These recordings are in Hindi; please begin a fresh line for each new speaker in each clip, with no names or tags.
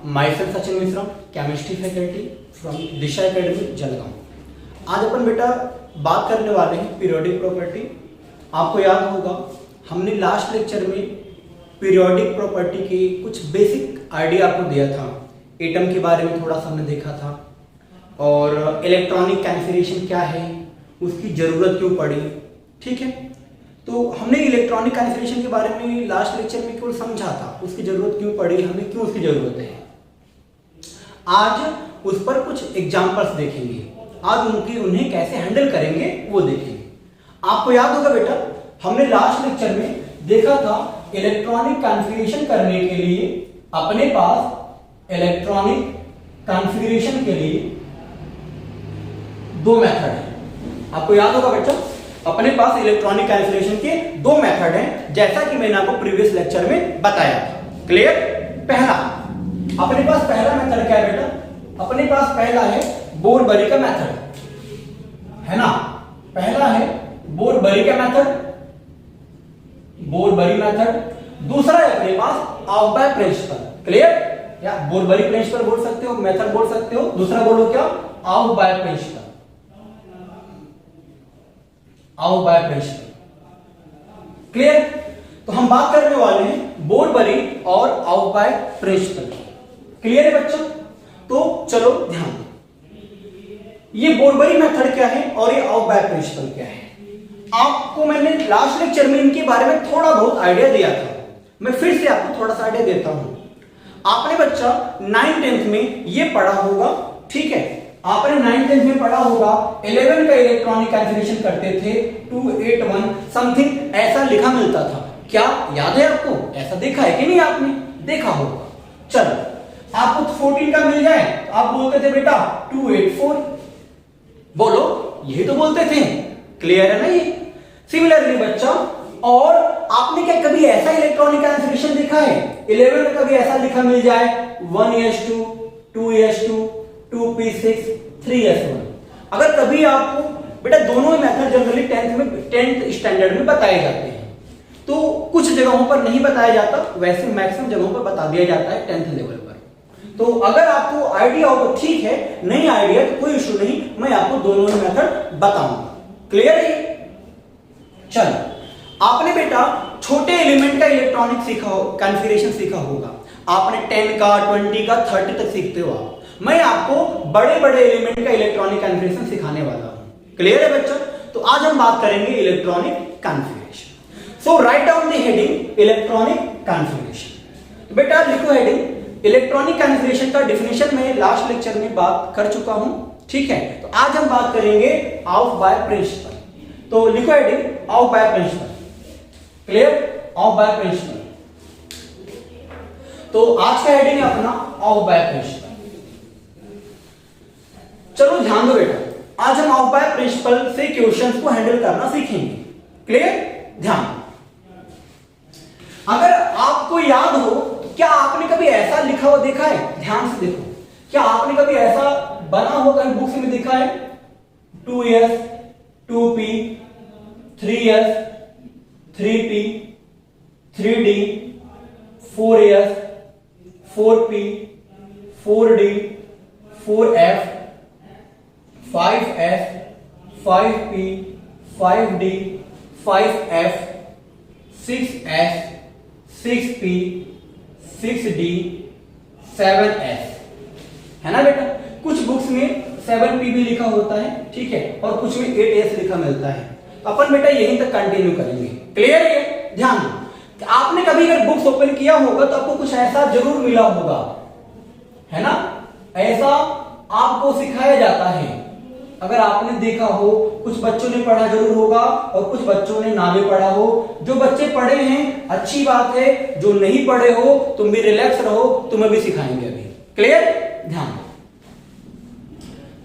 My self Sachin Mishra, chemistry faculty from Disha academy Jalgaon. आज अपन बेटा बात करने वाले हैं पीरियोडिक प्रॉपर्टी। आपको याद होगा हमने लास्ट लेक्चर में पीरियोडिक प्रॉपर्टी के कुछ बेसिक आइडिया आपको दिया था। एटम के बारे में थोड़ा सा हमने देखा था और इलेक्ट्रॉनिक कॉन्फ़िगरेशन क्या है, उसकी ज़रूरत क्यों पड़ी। ठीक है, तो हमने इलेक्ट्रॉनिक कॉन्फ़िगरेशन के बारे में लास्ट लेक्चर में केवल समझा था, उसकी ज़रूरत क्यों पड़ी, हमें क्यों उसकी ज़रूरत है। आज उस पर कुछ एग्जाम्पल्स देखेंगे, आज उन्हें कैसे हैंडल करेंगे वो देखेंगे। आपको याद होगा बेटा हमने लास्ट लेक्चर में देखा था इलेक्ट्रॉनिक कॉन्फ़िगरेशन करने के लिए अपने पास इलेक्ट्रॉनिक कॉन्फ़िगरेशन के लिए दो मेथड है। आपको याद होगा बेटा अपने पास इलेक्ट्रॉनिक कॉन्फ़िगरेशन के दो मेथड हैं, जैसा कि मैंने आपको प्रीवियस लेक्चर में बताया था। क्लियर? पहला अपने पास पहला मेथड क्या है बेटा? अपने पास पहला है बोर-बरी का मेथड, है ना। पहला है बोर-बरी का मेथड, बोर-बरी मेथड। दूसरा है अपने पास ऑफ-बाय प्रिंसिपल। क्लियर? या बोर-बरी प्रिंसिपल बोल सकते हो, मेथड बोल सकते हो। दूसरा बोलो क्या? Aufbau principle, aufbau principle. Clear? तो हम बात करने वाले हैं बोर-बरी और ऑफ-बाय प्रिंसिपल। क्लियर है बच्चों? तो चलो ध्यान दो, ये बोर-बरी मेथड क्या है और ये ऑफ-बाय प्रिंसिपल क्या है। आपको मैंने लास्ट लेक्चर में इनके बारे में थोड़ा बहुत आइडिया दिया था, मैं फिर से आपको थोड़ा सा आइडिया देता हूं। आपने बच्चा 9th-10th में ये पढ़ा होगा, ठीक है। आपने 9th-10th में पढ़ा होगा 11 का इलेक्ट्रॉनिक कॉन्फ़िगरेशन करते थे 281 समथिंग ऐसा लिखा मिलता था। क्या याद है आपको? ऐसा देखा है कि नहीं? आपने देखा होगा। चलो आपको 14 का मिल जाए तो आप बोलते थे बेटा 284, बोलो यही तो बोलते थे। क्लियर है ना ये? सिमिलरली बच्चा, और आपने क्या कभी ऐसा इलेक्ट्रॉनिक कॉन्फ़िगरेशन देखा है 11 में कभी ऐसा लिखा मिल जाए 1s2 2s2 2p6 3s1? अगर कभी आपको बेटा दोनों ही मेथड जनरली 10th स्टैंडर्ड में बताए जाते हैं, तो कुछ जगहों पर नहीं बताया जाता, वैसे मैक्सिमम जगहों पर बता दिया जाता है 10th लेवल पर। तो अगर आपको आइडिया हो तो ठीक है, नहीं आइडिया तो कोई इशू नहीं, मैं आपको दोनों ही मेथड बताऊंगा। क्लियर है? चलो आपने बेटा छोटे एलिमेंट का इलेक्ट्रॉनिक सीखा हो, कॉन्फ़िगरेशन सीखा होगा। आपने 10 का 20 का 30 तक सीखते हो आप। मैं आपको बड़े बड़े एलिमेंट का इलेक्ट्रॉनिक कॉन्फ़िगरेशन सिखाने वाला हूं। क्लियर है बच्चों? तो आज हम बात करेंगे electronic configuration. So write down the heading electronic configuration. बेटा लिखो हेडिंग इलेक्ट्रॉनिक कॉन्फ़िगरेशन का डेफिनेशन में लास्ट लेक्चर में बात कर चुका हूं, ठीक है। तो आज हम बात करेंगे ऑफ-बाय प्रिंसिपल। तो लिखो heading aufbau principle. Clear? Aufbau principle. तो आज का हेडिंग है अपना ऑफ-बाय प्रिंसिपल। चलो ध्यान दो बेटा, आज हम ऑफ-बाय प्रिंसिपल से क्वेश्चंस को हैंडल करना सीखेंगे। क्लियर? ध्यान। अगर आपको याद हो तो क्या आपने कभी ऐसा लिखा हुआ देखा है? ध्यान से देखो, क्या आपने कभी ऐसा बना हो कहीं बुक्स में देखा है 2s 2p 3s 3p 3d 4s 4p 4d 4f 5s 5p 5d 5f 6s 6p 6d 7s, है ना बेटा? कुछ बुक्स में 7p भी लिखा होता है, ठीक है, और कुछ में 8s लिखा मिलता है। तो अपन बेटा यहीं तक कंटिन्यू करेंगे। क्लियर है? ध्यान दो, आपने कभी अगर बुक्स ओपन किया होगा तो आपको कुछ ऐसा जरूर मिला होगा, है ना। ऐसा आपको सिखाया जाता है। अगर आपने देखा हो, कुछ बच्चों ने पढ़ा जरूर होगा और कुछ बच्चों ने ना भी पढ़ा हो। जो बच्चे पढ़े हैं अच्छी बात है, जो नहीं पढ़े हो तुम भी रिलैक्स रहो, तुम्हें भी सिखाएंगे अभी। क्लियर? ध्यान।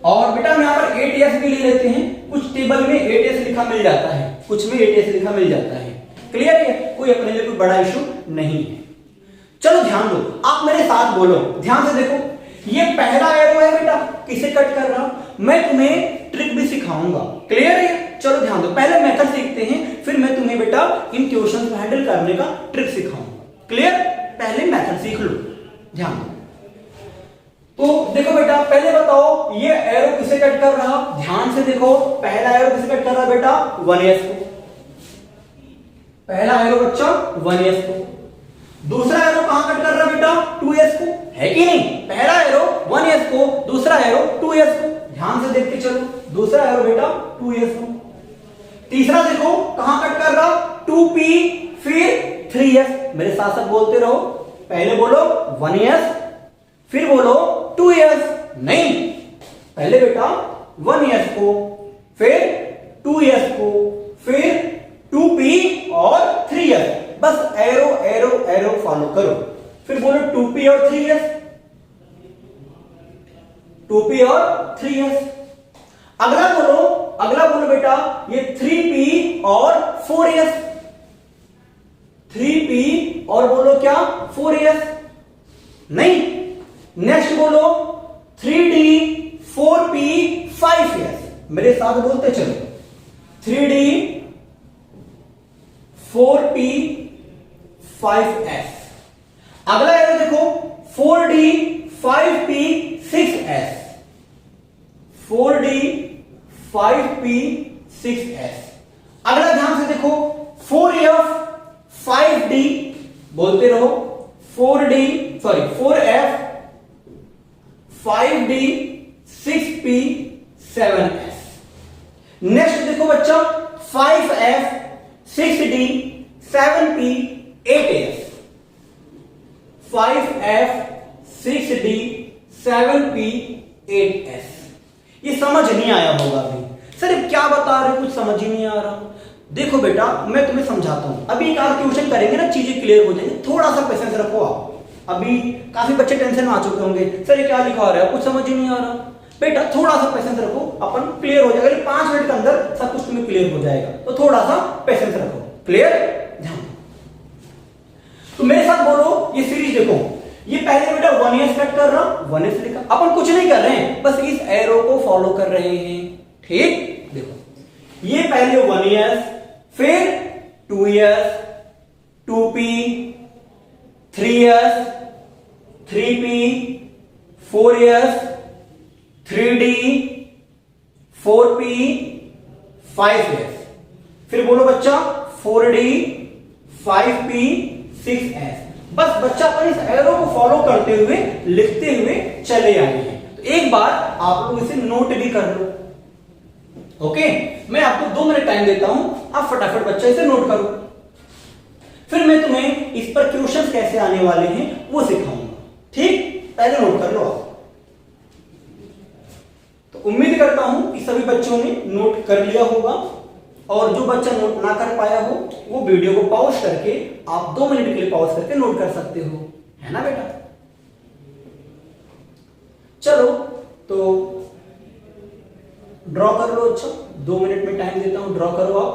और बेटा हम यहां पर 8s भी ले लेते हैं, कुछ टेबल में 8s लिखा मिल जाता है, कुछ में 8s लिखा मिल जाता है। क्लियर है? कोई अपने लिए कोई बड़ा इशू नहीं है। चलो ध्यान दो, आप मेरे साथ बोलो, ध्यान से देखो। ये पहला एरो है बेटा, किसे कट कर रहा हूं मैं, तुम्हें ट्रिक भी सिखाऊंगा। क्लियर है? चलो ध्यान दो, पहले मेथड सीखते हैं, फिर मैं तुम्हें बेटा इन क्वेश्चन को हैंडल करने का ट्रिक सिखाऊंगा। क्लियर? पहले मेथड सीख लो, ध्यान दो। तो देखो बेटा पहले बताओ ये एरो किसे कट कर रहा, ध्यान से देखो, पहला एरो किसे कट कर रहा बेटा 1s को, पहला एरो बच्चा 1s को, दूसरा एरो कहां कट कर रहा बेटा 2s को, है कि नहीं, पहला एरो 1s को, दूसरा एरो 2s को, ध्यान से देखते चलो, दूसरा एरो बेटा 2s को, तीसरा देखो कहां कट कर रहा 2p फिर 3s, मेरे साथ साथ बोलते रहो, पहले बोलो 1s फिर बोलो 2s, नहीं पहले बेटा 1s को फिर 2s को फिर 2p और 3s, बस एरो एरो एरो फॉलो करो, फिर बोलो 2p और 3s, 2p और 3s, अगला बोलो बेटा ये 3p और 4s, 3p और बोलो क्या 4s, नहीं नेक्स्ट बोलो 3d 4p 5s, मेरे साथ बोलते चलो 3d 4p 5s, अगला एरो देखो 4d 5p 6s, 4d 5p 6s, अगला ध्यान से देखो 4f 5d, बोलते रहो 4f 5d 6p 7s, next देखो बच्चा 5f 6d 7p 8s, 5f 6d 7p 8s, ये समझ नहीं आया होगा अभी, सर क्या बता रहे कुछ समझ ही नहीं आ रहा, देखो बेटा मैं तुम्हें समझाता हूं, अभी एक आध क्वेश्चन करेंगे ना चीजें क्लियर हो जाएंगी, थोड़ा सा पेशेंस रखो आप, अभी काफी बच्चे टेंशन में आ चुके होंगे, सर ये क्या लिखा रहा है कुछ समझ ही नहीं आ रहा, बेटा थोड़ा सा पेशेंस रखो, अपन क्लियर हो जाएगा, 5 मिनट के अंदर सब कुछ तुम्हें क्लियर हो जाएगा, तो थोड़ा सा पेशेंस रखो, क्लियर, ध्यान, तो मेरे साथ बोलो ये सीरीज देखो, ये पहले बेटा 1s कट कर रहा, 1s लिखा, अपन कुछ नहीं कर रहे हैं, बस इस एरो को फॉलो कर रहे हैं, ठीक, देखो ये पहले 1s फिर 2s 2p 3s 3p 4s 3d 4p 5s, फिर बोलो बच्चा 4d 5p 6s, बस बच्चा अपन इस एरो को फॉलो करते हुए लिखते हुए चले आए हैं, तो एक बार आप लोग इसे नोट भी कर लो, ओके, मैं आपको 2 मिनट टाइम देता हूं, आप फटाफट बच्चा इसे नोट करो, फिर मैं तुम्हें इस पर क्वेश्चंस कैसे आने वाले हैं वो सिखाऊंगा, ठीक, पहले नोट कर लो आप, तो उम्मीद करता हूं कि सभी बच्चों ने नोट कर लिया होगा, और जो बच्चा नोट ना कर पाया हो वो वीडियो को पॉज करके आप 2 मिनट के लिए पॉज करके नोट कर सकते हो, है ना बेटा, चलो तो ड्रॉ कर लो, अच्छा 2 मिनट में टाइम देता हूं, ड्रॉ करो आप,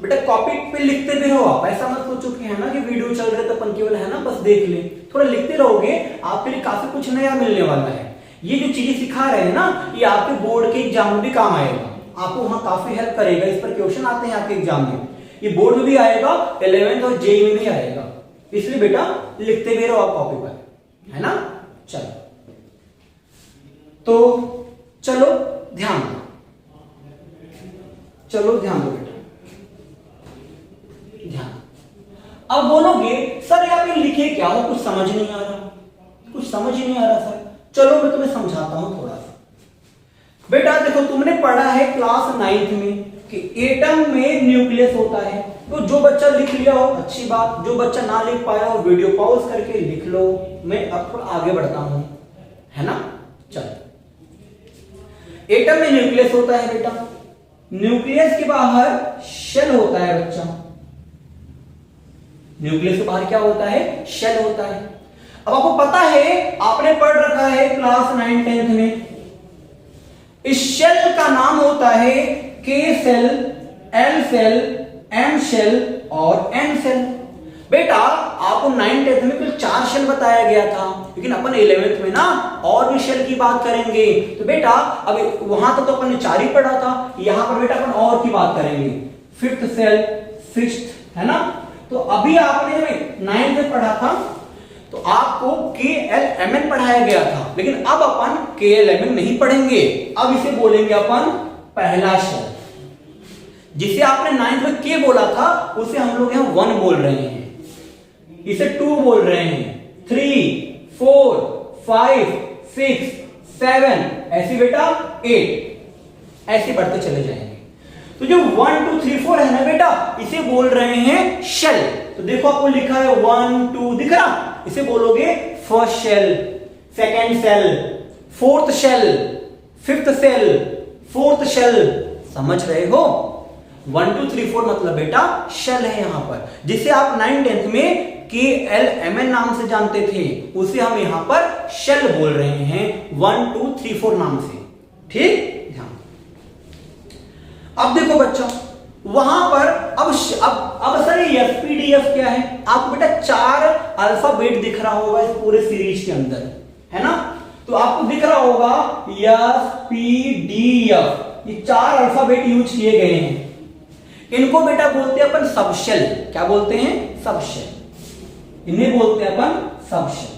बेटा कॉपी पे लिखते भी रहो आप, ऐसा मत सोचो कि है ना कि वीडियो चल रहे तो अपन केवल है ना बस देख ले, थोड़ा लिखते रहोगे, आपके लिए काफी कुछ नया मिलने वाला है, ये जो चीजें सिखा रहे हैं ना ये आपके बोर्ड के एग्जाम में भी काम आएगा, आपको वहां काफी हेल्प करेगा, इस पर क्वेश्चन आते हैं आपके एग्जाम में, ये बोर्ड में भी आएगा, 11th और जेईई में भी आएगा, इसलिए बेटा लिखते भी रहो आप कॉपी पर, है ना, चलो तो चलो ध्यान दो, चलो ध्यान दो बेटा, ध्यान, अब बोलोगे सर यहाँ पे लिखे क्या हो, कुछ समझ नहीं आ रहा, कुछ समझ ही नहीं आ रहा सर, चलो मैं तुम्हें समझाता हूं थोड़ा सा, बेटा देखो तुमने पढ़ा है क्लास 9th में कि एटम में न्यूक्लियस होता है, तो जो बच्चा लिख लिया हो अच्छी बात, जो बच्चा ना लिख पाया हो वीडियो पॉज करके लिख लो, मैं अब थोड़ा आगे बढ़ता हूं, है ना, चलो एटम में न्यूक्लियस होता है बेटा, न्यूक्लियस के बाहर शेल होता है बच्चा, न्यूक्लियस के बाहर क्या होता है, शेल होता है, अब आपको पता है आपने पढ़ रखा है क्लास 9 10th में, इस शेल का नाम होता है K shell, L shell, M shell और एन सेल, बेटा आपको 9 10th में कुल 4 शेल बताया गया था, लेकिन अपन 11th में ना और भी शेल की बात करेंगे, तो बेटा अब वहां तक तो अपन ने 4 ही पढ़ा था, यहां पर बेटा अपन और की बात करेंगे, 5th सेल 6th, है ना, तो अभी आपने जब 9th में पढ़ा था तो आपको KLMN पढ़ाया गया था, लेकिन अब अपन KLMN नहीं पढ़ेंगे, अब इसे बोलेंगे अपन पहला शेल। जिसे आपने 9th में K बोला था उसे हम लोग यहां 1 बोल रहे हैं, इसे 2 बोल रहे हैं, 3 4 5 6 7 ऐसे बेटा 8 ऐसे बढ़ते चले जाएंगे। तो जो 1 2 3 4 है ना बेटा, इसे बोल रहे हैं शेल। तो देखो आपको लिखा है 1 2 दिख रहा, इसे बोलोगे first shell, second shell, fourth shell, fifth shell, fourth shell. समझ रहे हो? 1 2 3 4 मतलब बेटा शेल है यहां पर, जिसे आप 9th 10th में KLMN नाम से जानते थे, उसे हम यहां पर शेल बोल रहे हैं 1 2 3 4 नाम से। ठीक, ध्यान। अब देखो बच्चों, वहां पर अब सर SPDF क्या है? आपको बेटा 4 अल्फाबेट दिख रहा होगा इस पूरे सीरीज के अंदर, है ना? तो आपको दिख रहा होगा SPDF, ये 4 अल्फाबेट यूज किए गए हैं। इनको बेटा बोलते हैं अपन सबशेल। क्या बोलते हैं? सबशेल। इन्हें बोलते हैं अपन सबशेल।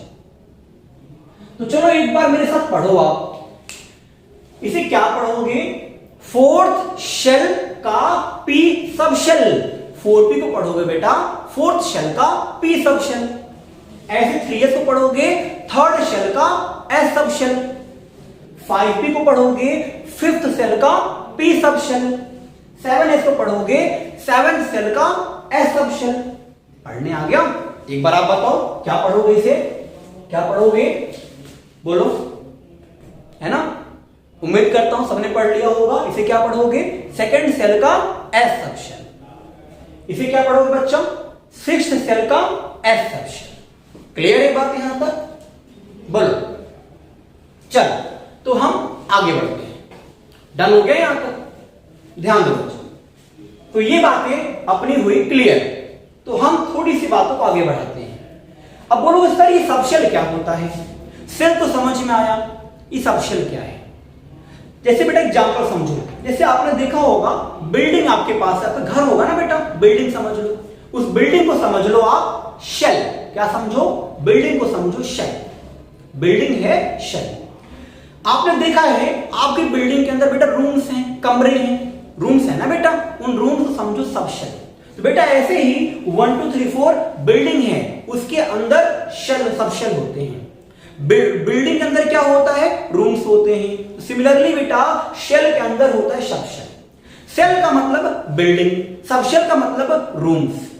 तो चलो एक बार मेरे साथ पढ़ो आप। इसे क्या पढ़ोगे? फोर्थ शेल का P सबशेल। 4P को पढ़ोगे बेटा फोर्थ शेल का P सबशेल। ऐसे 3S को पढ़ोगे थर्ड शेल का S सबशेल। 5P को पढ़ोगे फिफ्थ शेल का P सबशेल। 7S को पढ़ोगे 7th शेल का S सबशेल। पढ़ने आ गया? एक बार आप बताओ क्या पढ़ोगे इसे? क्या पढ़ोगे? बोलो, है ना? उम्मीद करता हूं सबने पढ़ लिया होगा। इसे क्या पढ़ोगे? सेकंड सेल का S सबशेल। इसे क्या पढ़ोगे बच्चों? सिक्स्थ सेल का S सबशेल। क्लियर है बात यहां तक? बोलो। चल तो हम आगे बढ़ते हैं। डन हो गया यहां तक? ध्यान दो बच्चों। तो ये बातें अपनी हुई क्लियर। तो हम थोड़ी सी बातों को आगे बढ़ाते हैं। अब बोलो सर ये सबशेल क्या होता है? सेल तो समझ में आया, ये सबशेल क्या है? जैसे बेटा एग्जांपल समझो। जैसे आपने देखा होगा बिल्डिंग आपके पास है, आपका घर होगा ना बेटा, बिल्डिंग समझ लो। उस बिल्डिंग को समझ लो आप शेल। क्या समझो? बिल्डिंग को समझो शेल। बिल्डिंग है शेल। आपने देखा है आपकी बिल्डिंग के अंदर बेटा रूम्स हैं, कमरे हैं, रूम्स है ना बेटा, उन रूम्स को समझो सबशेल। तो बेटा ऐसे ही 1 2 3 4 बिल्डिंग है, उसके अंदर शेल सबशेल होते हैं। बिल्डिंग के अंदर क्या होता है? रूम्स होते हैं। सिमिलरली बेटा शेल के अंदर होता है सबशेल। शेल का मतलब बिल्डिंग, सबशेल का मतलब रूम्स।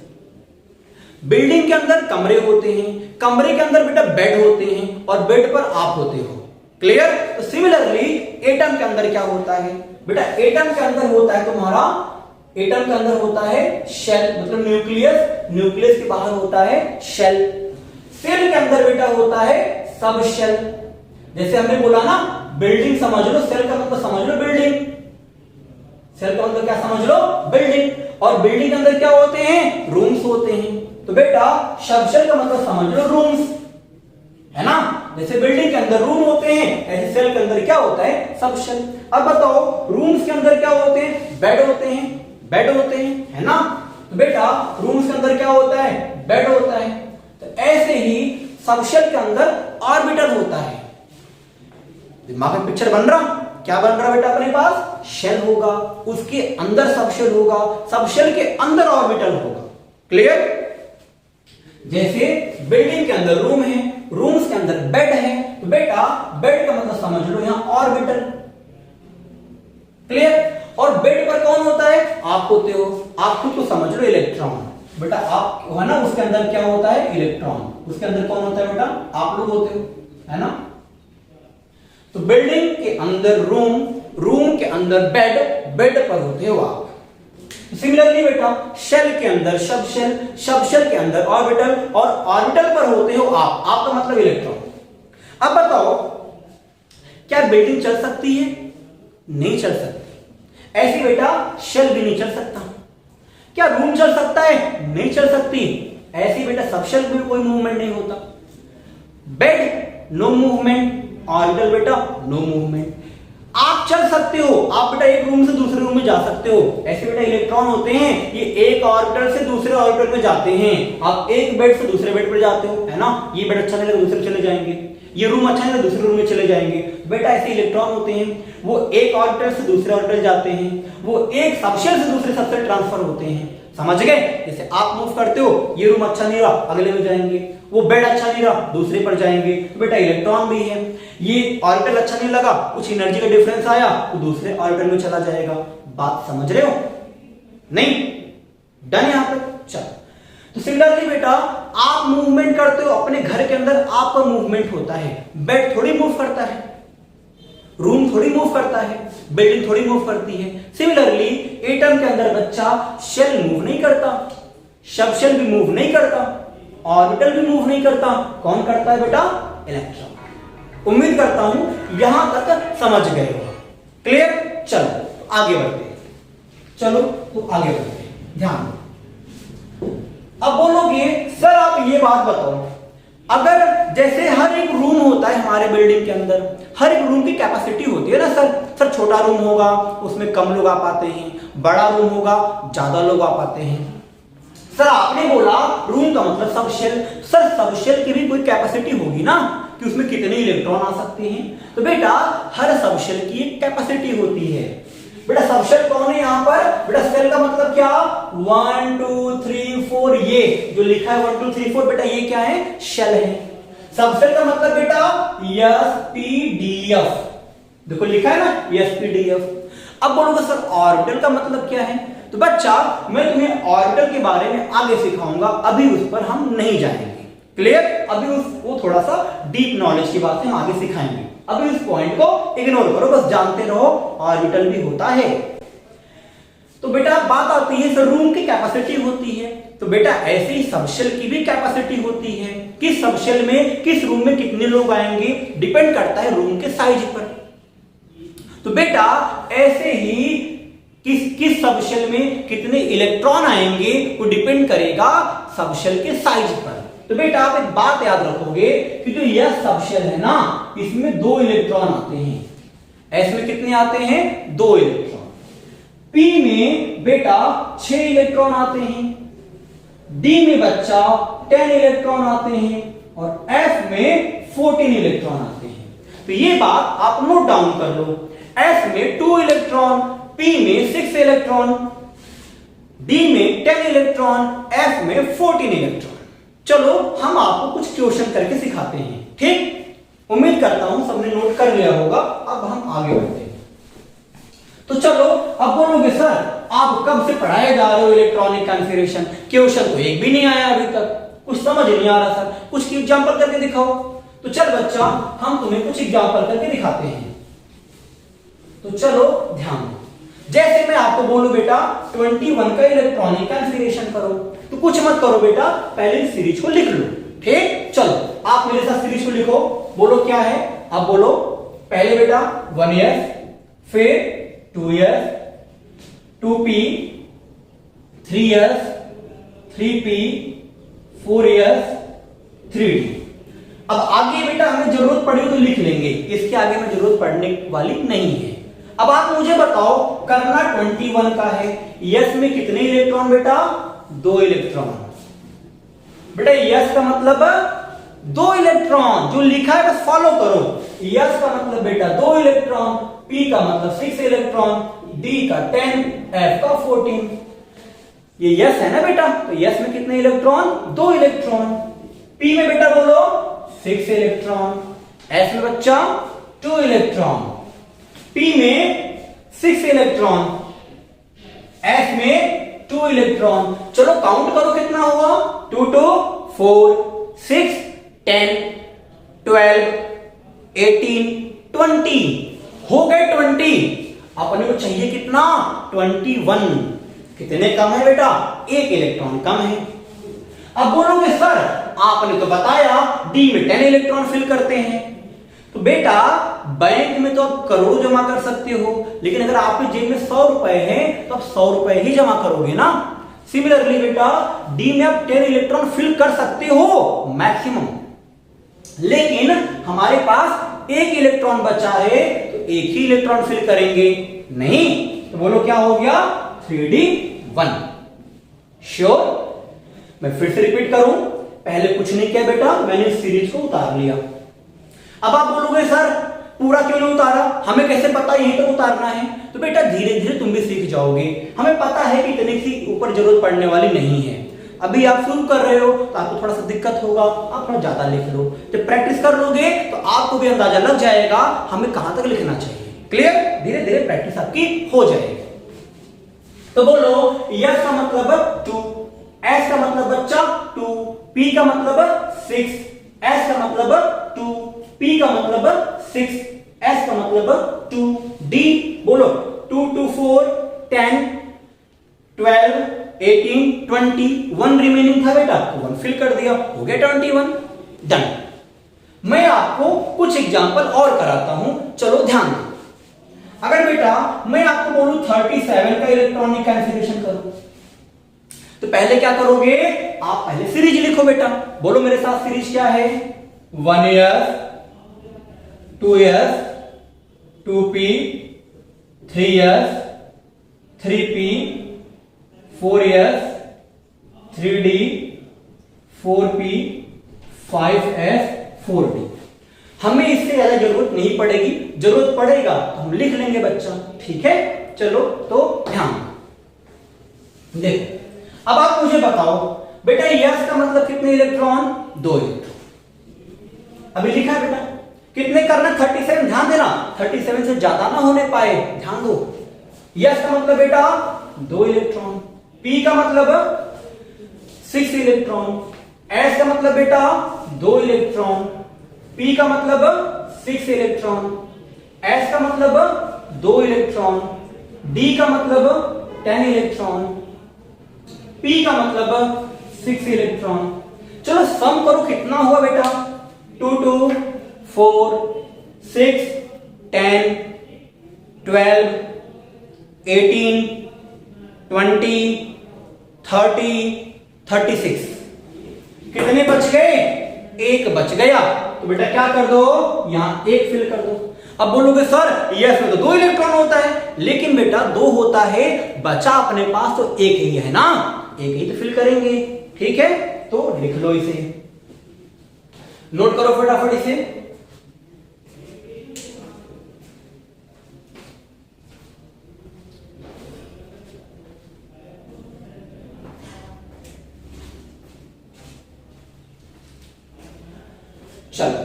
बिल्डिंग के अंदर कमरे होते हैं, कमरे के अंदर बेटा बेड होते हैं और बेड पर आप होते हो। क्लियर? तो सिमिलरली एटम के अंदर क्या होता है बेटा? एटम के अंदर होता है तुम्हारा, एटम के अंदर होता है शेल, मतलब न्यूक्लियस। न्यूक्लियस के बाहर होता है शेल। सेल के अंदर बेटा होता है सबशेल। जैसे हमने बोला ना बिल्डिंग समझ लो, सेल का मतलब समझ लो बिल्डिंग। सेल का मतलब क्या समझ लो? बिल्डिंग। और बिल्डिंग के अंदर क्या होते हैं? रूम्स होते हैं। तो बेटा सबशेल का मतलब समझ लो रूम्स, है ना? जैसे बिल्डिंग के अंदर रूम होते हैं, ऐसे सेल के अंदर क्या होता है? सबशेल। अब बताओ रूम्स के अंदर क्या होते हैं? बेड होते हैं, बेड होते हैं, है ना? तो बेटा रूम्स के अंदर क्या होता है? बेड होता है। तो ऐसे ही सबशेल के अंदर ऑर्बिटल होता है। दिमाग में पिक्चर बन रहा? क्या बन रहा बेटा अपने पास? शेल होगा, उसके अंदर सबशेल होगा, सबशेल के अंदर ऑर्बिटल होगा। क्लियर? जैसे बिल्डिंग के अंदर रूम है, रूम्स के अंदर बेड है, तो बेटा बेड का मतलब समझ लो यहां ऑर्बिटल। क्लियर? और बेड पर कौन होता है? आप होते हो। आप खुद को समझ लो इलेक्ट्रॉन। बेटा आप है ना, उसके अंदर क्या होता है? इलेक्ट्रॉन। उसके अंदर कौन होता है बेटा? आप लोग होते हो, है ना? तो बिल्डिंग के अंदर रूम, रूम के अंदर बेड, बेड पर होते हो आप। सिमिलरली बेटा शेल के अंदर सबशेल, सबशेल के अंदर ऑर्बिटल और ऑर्बिटल पर होते हो आप। आपका मतलब इलेक्ट्रॉन। अब बताओ क्या बिल्डिंग चल सकती है? नहीं चल सकती। ऐसी बेटा शेल भी नहीं चल सकता। क्या रूम चल सकता है? नहीं चल सकती। ऐसी बेटा सबशेल में कोई मूवमेंट नहीं होता। बेड नो मूवमेंट, ऑर्बिटल बेटा नो मूवमेंट। आप चल सकते हो, आप बेटा एक रूम से दूसरे रूम में जा सकते हो। ऐसे बेटा इलेक्ट्रॉन होते हैं, ये एक ऑर्बिटल से दूसरे ऑर्बिटल में जाते हैं। आप एक बेड से दूसरे बेड पर जाते हो, है ना, ये बेड अच्छा नहीं लगा दूसरे चले जाएंगे, ये रूम अच्छा नहीं लगा दूसरे रूम में चले जाएंगे। बेटा ऐसे इलेक्ट्रॉन होते हैं, वो एक ऑर्बिटल से दूसरे ऑर्बिटल जाते हैं, वो एक सबशेल से दूसरे सबशेल ट्रांसफर होते हैं। समझ गए? जैसे आप मूव करते हो, ये रूम अच्छा नहीं रहा अगले में जाएंगे, वो बेड अच्छा नहीं रहा दूसरे पर जाएंगे। तो बेटा इलेक्ट्रॉन भी है, ये ऑर्बिटल अच्छा नहीं लगा, कुछ एनर्जी का डिफरेंस आया तो दूसरे ऑर्बिटल में चला जाएगा। बात समझ रहे हो? नहीं? डन यहां पर? चलो, तो सिमिलरली बेटा आप मूवमेंट करते हो अपने घर के अंदर, आपका मूवमेंट होता है, बेड थोड़ी मूव करता है, रूम थोड़ी मूव करता है, बिल्डिंग थोड़ी मूव करती है। सिमिलरली एटम के अंदर बच्चा शेल मूव नहीं करता, सबशेल भी मूव नहीं करता, ऑर्बिटल भी मूव नहीं करता, कौन करता है बेटा? इलेक्ट्रॉन। उम्मीद करता हूं यहां तक समझ गए हो। क्लियर? चलो तो आगे बढ़ते हैं, चलो तो आगे बढ़ते हैं, ध्यान दो। अब बोलोगे सर आप ये बात बताओ, अगर जैसे हर एक रूम होता है हमारे बिल्डिंग के अंदर, हर एक रूम की कैपेसिटी होती है ना सर छोटा रूम होगा उसमें कम लोग आ पाते हैं, बड़ा रूम होगा ज्यादा लोग आ पाते हैं। सर आपने बोला रूम का मतलब सबशेल, सर सबशेल की भी कोई कैपेसिटी होगी ना कि उसमें कितने इलेक्ट्रॉन आ सकते हैं। तो बेटा हर सबशेल की एक कैपेसिटी होती है। बेटा सबशेल कौन है यहां पर? बेटा सेल का मतलब क्या? 1 2 3 4, ये जो लिखा है 1 2 3 4 बेटा ये क्या है? शेल है। सबशेल का मतलब बेटा SPDF, देखो लिखा है ना SPDF। अब बोलोगे सर ऑर्बिटल का मतलब क्या है? तो बच्चा मैं तुम्हें ऑर्बिटल के बारे में आगे सिखाऊंगा, अभी उस पर हम नहीं जाएंगे। क्लियर? अभी वो थोड़ा सा डीप नॉलेज की बात है, हम आगे सिखाएंगे। अभी इस पॉइंट को इग्नोर करो, बस जानते रहो ऑर्बिटल भी होता है। तो बेटा बात आती है सर रूम की कैपेसिटी होती है, तो बेटा ऐसे ही सबशेल की भी कैपेसिटी होती है। किस सबशेल में किस रूम में कितने लोग आएंगे डिपेंड करता है रूम के साइज पर। तो बेटा ऐसे ही किस सबशेल में कितने इलेक्ट्रॉन आएंगे वो डिपेंड करेगा सबशेल के साइज पर। तो बेटा आप एक बात याद रखोगे कि जो यह सबशेल है ना इसमें 2 इलेक्ट्रॉन आते हैं। एस में कितने आते हैं? 2 इलेक्ट्रॉन। पी में बेटा 6 इलेक्ट्रॉन आते हैं, डी में बच्चा 10 इलेक्ट्रॉन आते हैं और एफ में 14 इलेक्ट्रॉन आते हैं। तो ये बात आप नोट डाउन कर लो। एस में 2 इलेक्ट्रॉन, पी में 6 इलेक्ट्रॉन, डी में 10 इलेक्ट्रॉन, एफ में 14 इलेक्ट्रॉन। चलो हम आपको कुछ क्वेश्चन करके सिखाते हैं, ठीक? उम्मीद करता हूं सबने नोट कर लिया होगा। अब हम आगे बढ़ते हैं। तो चलो अब बोलोगे सर आप कब से पढ़ाए जा रहे हो इलेक्ट्रॉनिक कॉन्फ़िगरेशन, क्वेश्चन तो एक भी नहीं आया अभी तक, कुछ समझ नहीं आ रहा सर, कुछ एग्जांपल करके दिखाओ। तो चल बच्चा हम तुम्हें कुछ एग्जांपल करके दिखाते हैं। तो चलो ध्यान दो, जैसे मैं आपको बोलूं बेटा 21 का इलेक्ट्रॉनिक कॉन्फ़िगरेशन करो, तो कुछ मत करो बेटा, पहले इस सीरीज को लिख लो, ठीक? चलो आप मेरे साथ सीरीज को लिखो, बोलो क्या है? अब बोलो पहले बेटा 1s, फिर 2s, 2p, 3s, 3p, 4s, 3d। अब आगे बेटा हमें जरूरत पड़ी तो लिख लेंगे, इसके आगे में जरूरत पड़ने वाली नहीं है। अब आप मुझे बताओ करना 21 का है, यस में कितने इलेक्ट्रॉन बेटा? 2 इलेक्ट्रॉन। बेटा यस का मतलब 2 इलेक्ट्रॉन, जो लिखा है बस फॉलो करो। यस का मतलब बेटा 2 इलेक्ट्रॉन, पी का मतलब 6 इलेक्ट्रॉन, डी का 10, एफ का 14। ये यस है ना बेटा, तो यस में कितने इलेक्ट्रॉन? 2 इलेक्ट्रॉन। पी में बेटा बोलो 6 इलेक्ट्रॉन, एफ में बच्चा 2 इलेक्ट्रॉन, पी में 6 इलेक्ट्रॉन, एफ में 2 इलेक्ट्रॉन। चलो काउंट करो कितना हुआ? 2 2 4 6 10 12 18 20 हो गए 20। अपने को चाहिए कितना? 21। कितने कम है बेटा? 1 इलेक्ट्रॉन कम है। अब बोलोगे सर आपने तो बताया डी में 10 इलेक्ट्रॉन फिल करते हैं, तो बेटा बैंक में तो आप करोड़ जमा कर सकते हो, लेकिन अगर आपके जेब में 100 रुपए हैं तो आप 100 रुपए ही जमा करोगे ना। सिमिलरली बेटा डी में आप 10 इलेक्ट्रॉन फिल कर सकते हो मैक्सिमम, लेकिन हमारे पास 1 इलेक्ट्रॉन बचा है, तो एक ही इलेक्ट्रॉन फिल करेंगे? नहीं। तो बोलो क्या हो गया? 3d1। श्योर? मैं फिर से रिपीट करूं, पहले कुछ नहीं किया बेटा, मैंने सीरीज को उतार लिया। अब आप बोलोगे सर पूरा क्यों नहीं उतारा, हमें कैसे पता यहीं तक उतारना है? तो बेटा धीरे धीरे तुम भी सीख जाओगे। हमें पता है कि इतनी सी ऊपर जरूरत पड़ने वाली नहीं है। अभी आप शुरू कर रहे हो तो आपको थोड़ा सा दिक्कत होगा, आप थोड़ा ज्यादा लिख लो। जब प्रैक्टिस कर लोगे तो आपको भी अंदाजा लग जाएगा हमें कहां तक लिखना चाहिए। क्लियर? धीरे धीरे प्रैक्टिस आपकी हो जाएगी। तो बोलो यस का मतलब 2, एस का मतलब बच्चा 2, पी का मतलब 6, एस का मतलब 2, पी का मतलब 6, एस का मतलब 2, डी बोलो 2 2 4 10 12 18 20, 1 रिमेनिंग था बेटा, 1 फिल कर दिया, हो गया 21। डन। मैं आपको कुछ एग्जांपल और कराता हूं, चलो ध्यान दो। अगर बेटा मैं आपको बोलूं 37 का इलेक्ट्रॉनिक कॉन्फ़िगरेशन करो, तो पहले क्या करोगे? आप पहले सीरीज लिखो बेटा। बोलो मेरे साथ सीरीज क्या है? 1s 2s 2p 3s 3p 4s 3d 4p 5s 4d। हमें इससे ज्यादा जरूरत नहीं पड़ेगी, जरूरत पड़ेगा तो हम लिख लेंगे बच्चा। ठीक है, चलो तो ध्यान देखो। अब आप मुझे बताओ बेटा यस का मतलब कितने इलेक्ट्रॉन? 2 इलेक्ट्रॉन। अभी लिखा है बेटा, कितने करना? 37। ध्यान देना 37 से ज्यादा ना होने पाए, ध्यान दो। यस का मतलब बेटा 2 इलेक्ट्रॉन, पी का मतलब 6 इलेक्ट्रॉन, एस का मतलब बेटा 2 इलेक्ट्रॉन, पी का मतलब 6 इलेक्ट्रॉन, एस का मतलब 2 इलेक्ट्रॉन, डी का मतलब 10 इलेक्ट्रॉन, पी का मतलब 6 इलेक्ट्रॉन। चलो सम करो, कितना हुआ बेटा? 2 2 4 6 10 12 18 20 30 36। कितने बच गए? 1 बच गया। तो बेटा क्या कर दो? यहां 1 फिल कर दो। अब बोलोगे सर यस में तो 2 इलेक्ट्रॉन होता है, लेकिन बेटा 2 होता है, बचा अपने पास तो 1 ही है ना, 1 ही तो फिल करेंगे। ठीक है, तो लिख लो इसे, नोट करो फटाफट इसे। चलो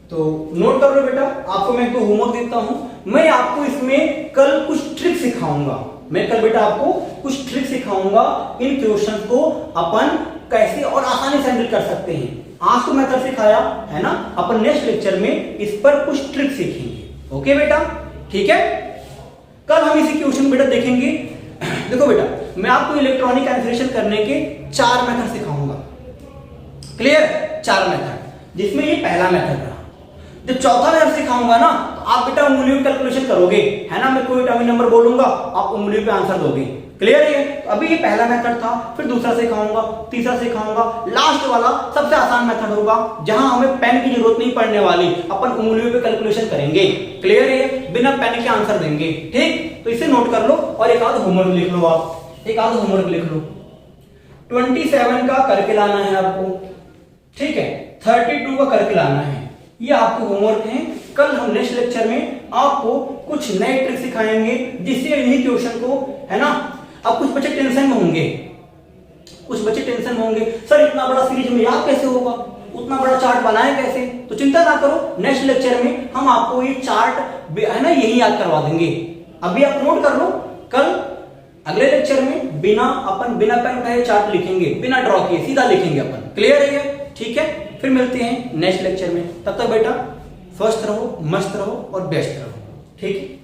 तो नोट कर लो बेटा। आपको मैं तो होमवर्क देता हूं, मैं आपको इसमें कल कुछ ट्रिक सिखाऊंगा। मैं कल बेटा आपको कुछ ट्रिक सिखाऊंगा, इन क्वेश्चन को अपन कैसे और आसानी से हैंडल कर सकते हैं। आज तो मेथड सिखाया है ना, अपन नेक्स्ट लेक्चर में इस पर कुछ ट्रिक सीखेंगे। ओके बेटा, ठीक है। कल हम इसी क्वेश्चन बेटा देखेंगे। देखो बेटा मैं आपको इलेक्ट्रॉनिक कॉन्फ़िगरेशन करने के 4 मेथड सिखाऊंगा। क्लियर? 4 मेथड, जिसमें ये पहला मेथड रहा। जब चौथा मेथड सिखाऊंगा ना तो आप बेटा उंगलियों पे कैलकुलेशन करोगे, है ना। मैं कोई टर्मिनल नंबर बोलूंगा, आप उंगलियों पे आंसर दोगे। क्लियर है? तो अभी ये पहला मेथड था, फिर दूसरा सिखाऊंगा, तीसरा सिखाऊंगा, लास्ट वाला सबसे आसान मेथड होगा, जहां हमें पेन की जरूरत नहीं पड़ने वाली, अपन उंगलियों पे कैलकुलेशन करेंगे। क्लियर है? बिना पेन के आंसर देंगे। ठीक, तो इसे नोट कर लो और एक आध होमवर्क लिख लो। आप एक आध होमवर्क लिख लो। 27 का करके लाना है आपको, ठीक है। 32 का करके लाना है, ये आपको होमवर्क है। कल हम नेक्स्ट लेक्चर में आपको कुछ नए ट्रिक सिखाएंगे, जिससे इन्हीं क्वेश्चन को, है ना। अब कुछ बच्चे टेंशन में होंगे, कुछ बच्चे टेंशन में होंगे, सर इतना बड़ा सीरीज में याद कैसे होगा, उतना बड़ा चार्ट बनाए कैसे। तो चिंता ना करो, नेक्स्ट लेक्चर में हम आपको ये चार्ट, है ना, यही याद करवा देंगे। अभी आप नोट कर लो, कल अगले लेक्चर में अपन बिना पेन उठाए चार्ट लिखेंगे, बिना ड्रॉ किए सीधा लिखेंगे अपन। क्लियर है ये? ठीक है, फिर मिलते हैं नेक्स्ट लेक्चर में। तब तक बेटा स्वस्थ रहो, मस्त रहो और बेस्ट रहो। ठीक है।